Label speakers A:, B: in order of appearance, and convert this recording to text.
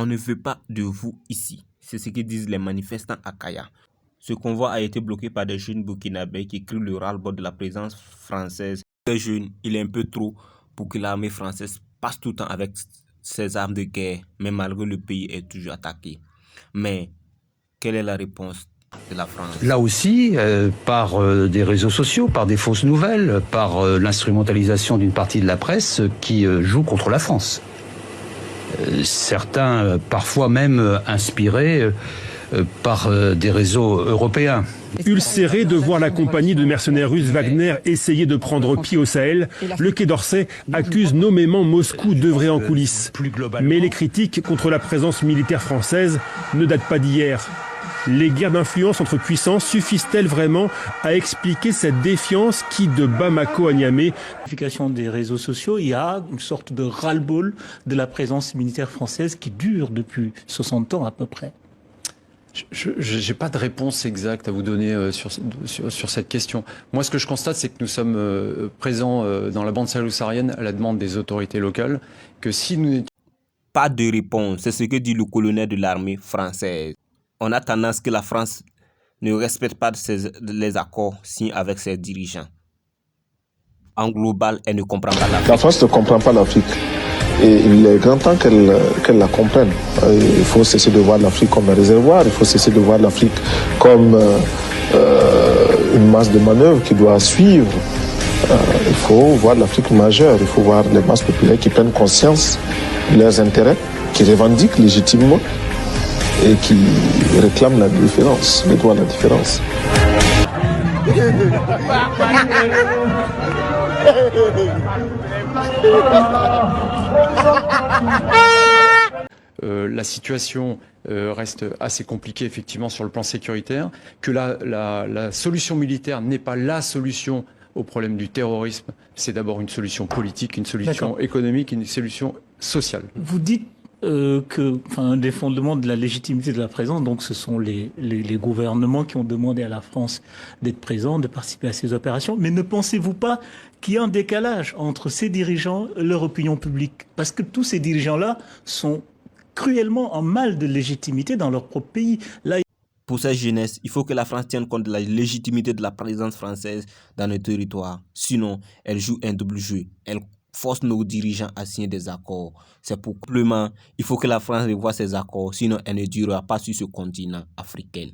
A: On ne veut pas de vous ici. C'est ce que disent les manifestants à Kaya. Ce convoi a été bloqué par des jeunes burkinabés qui crient le ras-le-bol de la présence française. Ce jeune, il est un peu trop pour que l'armée française passe tout le temps avec ses armes de guerre, mais malgré le pays est toujours attaqué. Mais quelle est la réponse de la France?
B: Là aussi, par des réseaux sociaux, par des fausses nouvelles, par l'instrumentalisation d'une partie de la presse qui joue contre la France. Certains, parfois même inspirés par des réseaux européens.
C: Ulcéré de voir la compagnie de mercenaires russes Wagner essayer de prendre pied au Sahel, le Quai d'Orsay accuse nommément Moscou d'œuvrer en coulisses. Mais les critiques contre la présence militaire française ne datent pas d'hier. Les guerres d'influence entre puissances suffisent-elles vraiment à expliquer cette défiance qui, de Bamako à Niamey,
D: des réseaux sociaux, il y a une sorte de ras-le-bol de la présence militaire française qui dure depuis 60 ans à peu près.
E: Je n'ai pas de réponse exacte à vous donner sur cette question. Moi, ce que je constate, c'est que nous sommes présents dans la bande sahélo-saharienne à la demande des autorités locales, que si nous n'étions...
A: Pas de réponse, c'est ce que dit le colonel de l'armée française. On a tendance que la France ne respecte pas les accords signés avec ses dirigeants. En global, elle ne comprend pas l'Afrique.
F: La France ne comprend pas l'Afrique. Et il est grand temps qu'elle la comprenne. Il faut cesser de voir l'Afrique comme un réservoir, il faut cesser de voir l'Afrique comme une masse de manœuvre qui doit suivre. Il faut voir l'Afrique majeure, il faut voir les masses populaires qui prennent conscience de leurs intérêts, qui revendiquent légitimement et qui réclament la différence, le droit à la différence.
E: La situation reste assez compliquée effectivement sur le plan sécuritaire, que la solution militaire n'est pas la solution au problème du terrorisme, c'est d'abord une solution politique, une solution économique, une solution sociale.
D: Vous dites un des fondements de la légitimité de la présence, donc ce sont les gouvernements qui ont demandé à la France d'être présents, de participer à ces opérations. Mais ne pensez-vous pas qu'il y a un décalage entre ces dirigeants et leur opinion publique? Parce que tous ces dirigeants-là sont cruellement en mal de légitimité dans leur propre pays. Là,
A: pour cette jeunesse, il faut que la France tienne compte de la légitimité de la présence française dans nos territoires. Sinon, elle joue un double jeu. Elle force nos dirigeants à signer des accords. C'est pourquoi il faut que la France revoie ces accords, sinon elle ne durera pas sur ce continent africain.